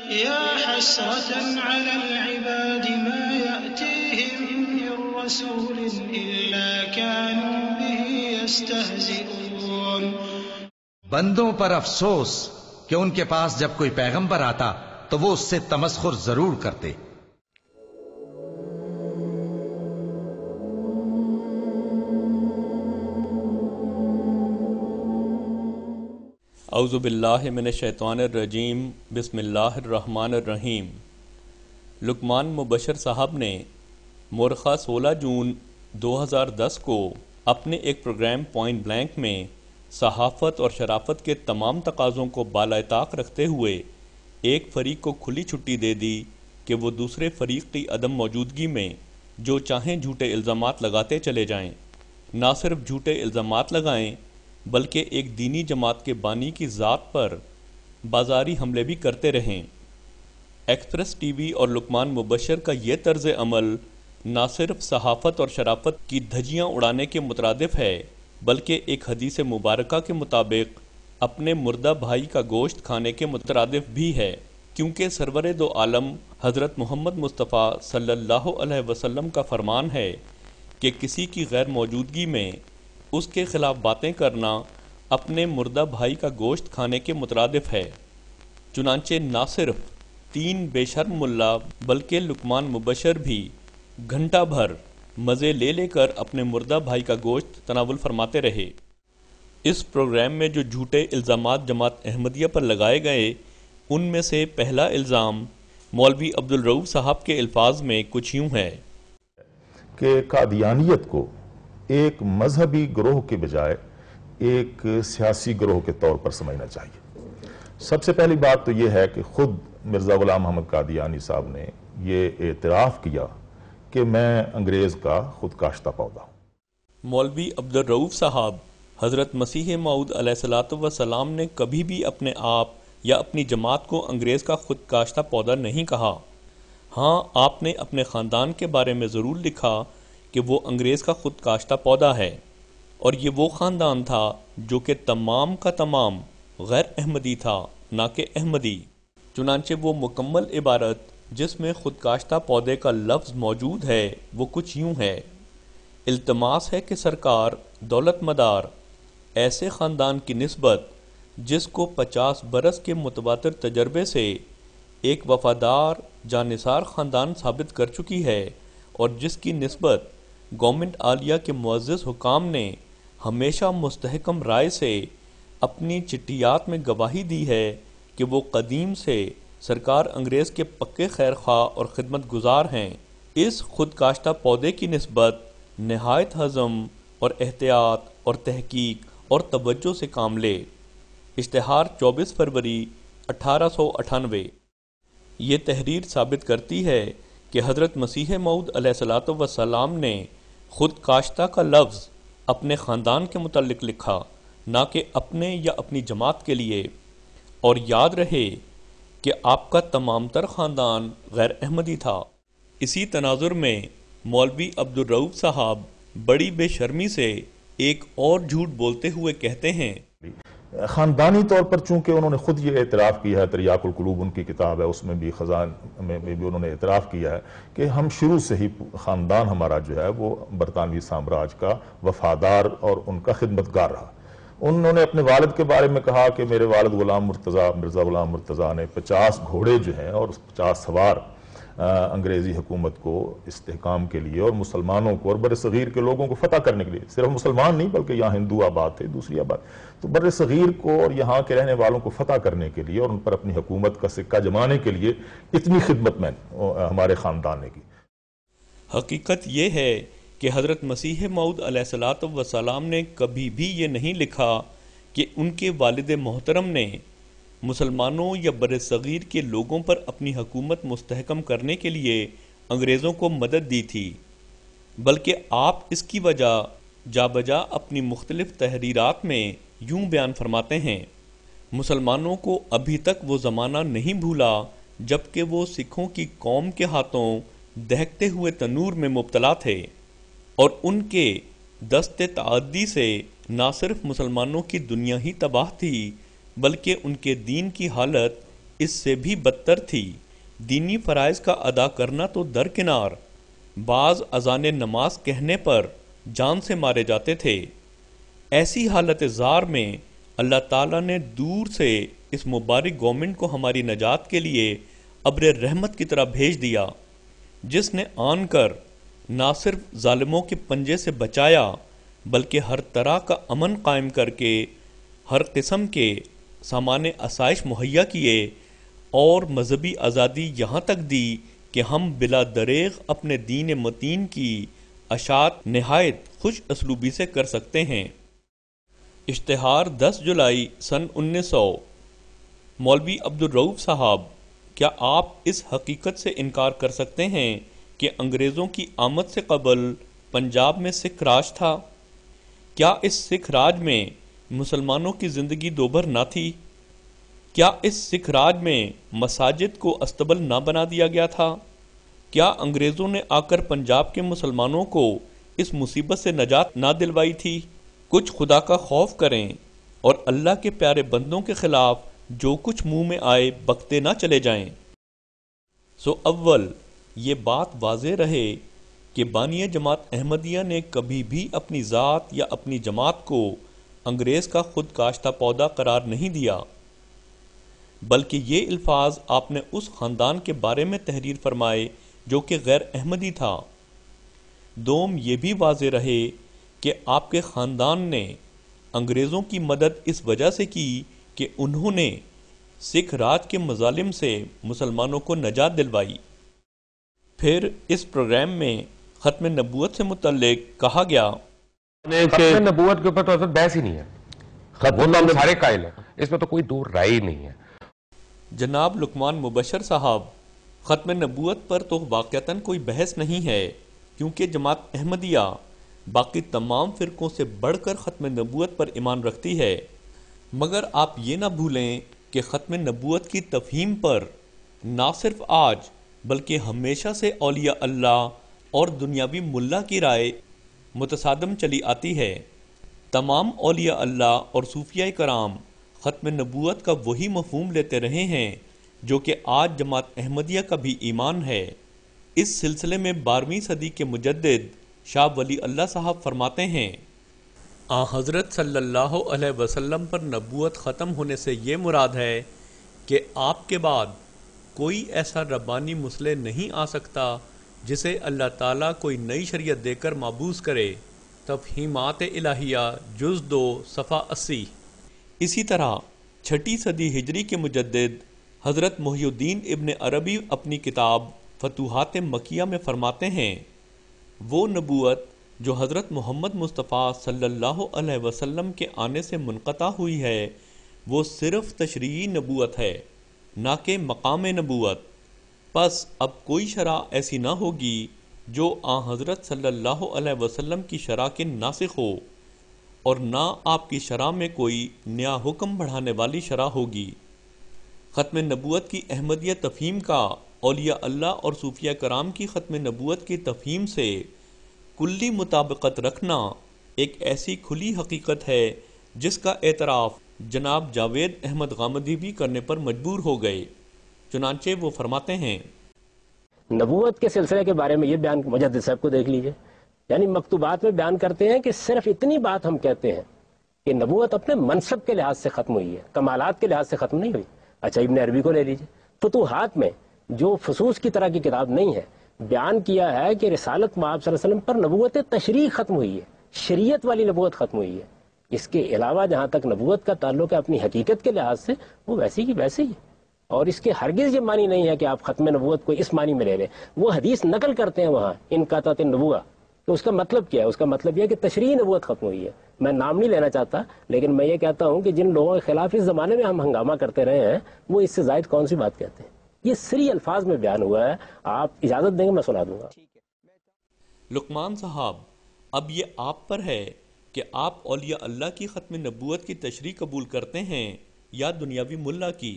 يا حسرة على العباد ما يأتيهم من رسول إلا كانوا به يستهزئون۔ بندوں پر افسوس کہ ان کے پاس جب کوئی پیغمبر آتا تو وہ اس سے تمسخر ضرور کرتے۔ اعوذ باللہ من الشیطان الرجیم، بسم اللہ الرحمن الرحیم۔ لقمان مبشر صاحب نے مورخہ 16 جون 2010 کو اپنے ایک پروگرام پوائنٹ بلینک میں صحافت اور شرافت کے تمام تقاضوں کو بالائے طاق رکھتے ہوئے ایک فریق کو کھلی چھٹی دے دی کہ وہ دوسرے فریق کی عدم موجودگی میں جو چاہیں جھوٹے الزامات لگاتے چلے جائیں، نہ صرف جھوٹے الزامات لگائیں بلکہ ایک دینی جماعت کے بانی کی ذات پر بازاری حملے بھی کرتے رہیں۔ ایکسپریس ٹی وی اور لقمان مبشر کا یہ طرز عمل نہ صرف صحافت اور شرافت کی دھجیاں اڑانے کے مترادف ہے بلکہ ایک حدیث مبارکہ کے مطابق اپنے مردہ بھائی کا گوشت کھانے کے مترادف بھی ہے، کیونکہ سرور دو عالم حضرت محمد مصطفیٰ صلی اللہ علیہ وسلم کا فرمان ہے کہ کسی کی غیر موجودگی میں اس کے خلاف باتیں کرنا اپنے مردہ بھائی کا گوشت کھانے کے مترادف ہے۔ چنانچہ نہ صرف 3 بے شرم ملا بلکہ لقمان مبشر بھی گھنٹہ بھر مزے لے لے کر اپنے مردہ بھائی کا گوشت تناول فرماتے رہے۔ اس پروگرام میں جو جھوٹے الزامات جماعت احمدیہ پر لگائے گئے ان میں سے پہلا الزام مولوی عبدالرؤوف صاحب کے الفاظ میں کچھ یوں ہے کہ قادیانیت کو ایک مذہبی گروہ کے بجائے ایک سیاسی گروہ کے طور پر سمجھنا چاہیے۔ سب سے پہلی بات تو یہ ہے کہ خود مرزا غلام محمد قادیانی صاحب نے یہ اعتراف کیا کہ میں انگریز کا خود کاشتہ پودا ہوں۔ مولوی عبدالرؤوف صاحب حضرت مسیح موعود علیہ السلام نے کبھی بھی اپنے آپ یا اپنی جماعت کو انگریز کا خود کاشتہ پودا نہیں کہا۔ ہاں، آپ نے اپنے خاندان کے بارے میں ضرور لکھا کہ وہ انگریز کا خود کاشتہ پودا ہے، اور یہ وہ خاندان تھا جو کہ تمام کا تمام غیر احمدی تھا، نہ کہ احمدی۔ چنانچہ وہ مکمل عبارت جس میں خود کاشتہ پودے کا لفظ موجود ہے وہ کچھ یوں ہے: التماس ہے کہ سرکار دولت مدار ایسے خاندان کی نسبت جس کو 50 برس کے متواتر تجربے سے ایک وفادار جانثار خاندان ثابت کر چکی ہے، اور جس کی نسبت گورنمنٹ عالیہ کے معزز حکام نے ہمیشہ مستحکم رائے سے اپنی چٹھیات میں گواہی دی ہے کہ وہ قدیم سے سرکار انگریز کے پکے خیر خواہ اور خدمت گزار ہیں، اس خود کاشتہ پودے کی نسبت نہایت حزم اور احتیاط اور تحقیق اور توجہ سے کام لے۔ اشتہار 24 فروری 1898۔ یہ تحریر ثابت کرتی ہے کہ حضرت مسیح موعود علیہ السلام نے خود کاشتہ کا لفظ اپنے خاندان کے متعلق لکھا، نہ کہ اپنے یا اپنی جماعت کے لیے۔ اور یاد رہے کہ آپ کا تمام تر خاندان غیر احمدی تھا۔ اسی تناظر میں مولوی عبدالرؤوف صاحب بڑی بے شرمی سے ایک اور جھوٹ بولتے ہوئے کہتے ہیں، خاندانی طور پر چونکہ انہوں نے خود یہ اعتراف کیا ہے، تریاق القلوب ان کی کتاب ہے، اس میں بھی خزان میں بھی انہوں نے اعتراف کیا ہے کہ ہم شروع سے ہی خاندان ہمارا جو ہے وہ برطانوی سامراج کا وفادار اور ان کا خدمتگار رہا۔ انہوں نے اپنے والد کے بارے میں کہا کہ میرے والد غلام مرتضیٰ مرزا غلام مرتضیٰ نے 50 گھوڑے جو ہیں اور 50 سوار انگریزی حکومت کو استحکام کے لیے اور مسلمانوں کو اور بر صغیر کے لوگوں کو فتح کرنے کے لیے، صرف مسلمان نہیں بلکہ یہاں ہندو آباد تھے، دوسری آباد، تو بر صغیر کو اور یہاں کے رہنے والوں کو فتح کرنے کے لیے اور ان پر اپنی حکومت کا سکہ جمانے کے لیے اتنی خدمت میں ہمارے خاندان نے کی۔ حقیقت یہ ہے کہ حضرت مسیح موعود علیہ السلام نے کبھی بھی یہ نہیں لکھا کہ ان کے والد محترم نے مسلمانوں یا بر صغیر کے لوگوں پر اپنی حکومت مستحکم کرنے کے لیے انگریزوں کو مدد دی تھی، بلکہ آپ اس کی وجہ جا بجا اپنی مختلف تحریرات میں یوں بیان فرماتے ہیں: مسلمانوں کو ابھی تک وہ زمانہ نہیں بھولا جب کہ وہ سکھوں کی قوم کے ہاتھوں دہکتے ہوئے تنور میں مبتلا تھے، اور ان کے دست تعدی سے نہ صرف مسلمانوں کی دنیا ہی تباہ تھی بلکہ ان کے دین کی حالت اس سے بھی بدتر تھی۔ دینی فرائض کا ادا کرنا تو درکنار، بعض اذان نماز کہنے پر جان سے مارے جاتے تھے۔ ایسی حالت زار میں اللہ تعالیٰ نے دور سے اس مبارک گورنمنٹ کو ہماری نجات کے لیے ابر رحمت کی طرح بھیج دیا، جس نے آن کر نہ صرف ظالموں کے پنجے سے بچایا بلکہ ہر طرح کا امن قائم کر کے ہر قسم کے سامان آسائش مہیا کیے اور مذہبی آزادی یہاں تک دی کہ ہم بلا دریغ اپنے دین متین کی اشاعت نہایت خوش اسلوبی سے کر سکتے ہیں۔ اشتہار 10 جولائی سن 1900۔ مولوی عبدالرؤف صاحب، کیا آپ اس حقیقت سے انکار کر سکتے ہیں کہ انگریزوں کی آمد سے قبل پنجاب میں سکھ راج تھا؟ کیا اس سکھ راج میں مسلمانوں کی زندگی دوبھر نہ تھی؟ کیا اس سکھ راج میں مساجد کو استبل نہ بنا دیا گیا تھا؟ کیا انگریزوں نے آ کر پنجاب کے مسلمانوں کو اس مصیبت سے نجات نہ دلوائی تھی؟ کچھ خدا کا خوف کریں اور اللہ کے پیارے بندوں کے خلاف جو کچھ منہ میں آئے بکتے نہ چلے جائیں۔ سو اول یہ بات واضح رہے کہ بانی جماعت احمدیہ نے کبھی بھی اپنی ذات یا اپنی جماعت کو انگریز کا خود کاشتہ پودا قرار نہیں دیا، بلکہ یہ الفاظ آپ نے اس خاندان کے بارے میں تحریر فرمائے جو کہ غیر احمدی تھا۔ دوم یہ بھی واضح رہے کہ آپ کے خاندان نے انگریزوں کی مدد اس وجہ سے کی کہ انہوں نے سکھ راج کے مظالم سے مسلمانوں کو نجات دلوائی۔ پھر اس پروگرام میں ختم نبوت سے متعلق کہا گیا، ختم نبوت کے اوپر تو حضرت بحث ہی نہیں ہے، وہ تو ہم سارے قائل ہیں، اس میں تو کوئی دور رائے ہی نہیں ہے۔ جناب لقمان مبشر صاحب، ختم نبوت پر تو واقعتاً کوئی بحث نہیں ہے، کیونکہ جماعت احمدیہ باقی تمام فرقوں سے بڑھ کر ختم نبوت پر ایمان رکھتی ہے، مگر آپ یہ نہ بھولیں کہ ختم نبوت کی تفہیم پر نہ صرف آج بلکہ ہمیشہ سے اولیاء اللہ اور دنیاوی ملا کی رائے متصادم چلی آتی ہے۔ تمام اولیاء اللہ اور صوفیاء کرام ختم نبوت کا وہی مفہوم لیتے رہے ہیں جو کہ آج جماعت احمدیہ کا بھی ایمان ہے۔ اس سلسلے میں 12ویں صدی کے مجدد شاہ ولی اللہ صاحب فرماتے ہیں، حضرت صلی اللہ علیہ وسلم پر نبوت ختم ہونے سے یہ مراد ہے کہ آپ کے بعد کوئی ایسا ربانی مصلح نہیں آ سکتا جسے اللہ تعالیٰ کوئی نئی شریعت دے کر مابوس کرے۔ تفہیمات الہیہ جز 2 صفحہ 80۔ اسی طرح 6 صدی ہجری کے مجدد حضرت محی الدین ابن عربی اپنی کتاب فتوحات مکیہ میں فرماتے ہیں، وہ نبوت جو حضرت محمد مصطفیٰ صلی اللہ علیہ وسلم کے آنے سے منقطع ہوئی ہے وہ صرف تشریعی نبوت ہے، نہ کہ مقام نبوت۔ پس اب کوئی شرع ایسی نہ ہوگی جو حضرت صلی اللہ علیہ وسلم کی شرع کے ناسخ ہو، اور نہ آپ کی شرع میں کوئی نیا حکم بڑھانے والی شرع ہوگی۔ ختم نبوت کی احمدیہ تفہیم کا اولیاء اللہ اور صوفیاء کرام کی ختم نبوت کی تفہیم سے کلی مطابقت رکھنا ایک ایسی کھلی حقیقت ہے جس کا اعتراف جناب جاوید احمد غامدی بھی کرنے پر مجبور ہو گئے۔ چنانچہ وہ فرماتے ہیں، نبوت کے سلسلے کے بارے میں یہ بیان مجدد صاحب کو دیکھ لیجئے، یعنی مکتوبات میں بیان کرتے ہیں کہ صرف اتنی بات ہم کہتے ہیں کہ نبوت اپنے منصب کے لحاظ سے ختم ہوئی ہے، کمالات کے لحاظ سے ختم نہیں ہوئی۔ اچھا ابن عربی کو لے لیجئے، فتوحات میں جو فصوص کی طرح کی کتاب نہیں ہے، بیان کیا ہے کہ رسالت مآب صلی اللہ علیہ وسلم پر نبوت تشریع ختم ہوئی ہے، شریعت والی نبوت ختم ہوئی ہے۔ اس کے علاوہ جہاں تک نبوت کا تعلق ہے اپنی حقیقت کے لحاظ سے، وہ ویسی کی ویسی ہی ہے، اور اس کے ہرگز یہ معنی نہیں ہے کہ آپ ختم نبوت کو اس معنی میں لے لیں۔ وہ حدیث نقل کرتے ہیں وہاں انقطعت النبوہ، تو اس کا مطلب کیا ہے؟ اس کا مطلب یہ ہے کہ تشریعی نبوت ختم ہوئی ہے۔ میں نام نہیں لینا چاہتا، لیکن میں یہ کہتا ہوں کہ جن لوگوں کے خلاف اس زمانے میں ہم ہنگامہ کرتے رہے ہیں وہ اس سے زائد کون سی بات کہتے ہیں؟ یہ سری الفاظ میں بیان ہوا ہے، آپ اجازت دیں گے میں سنا دوں گا۔ لقمان صاحب، اب یہ آپ پر ہے کہ آپ اولیاء اللہ کی ختم نبوت کی تشریح قبول کرتے ہیں یا دنیاوی ملا کی۔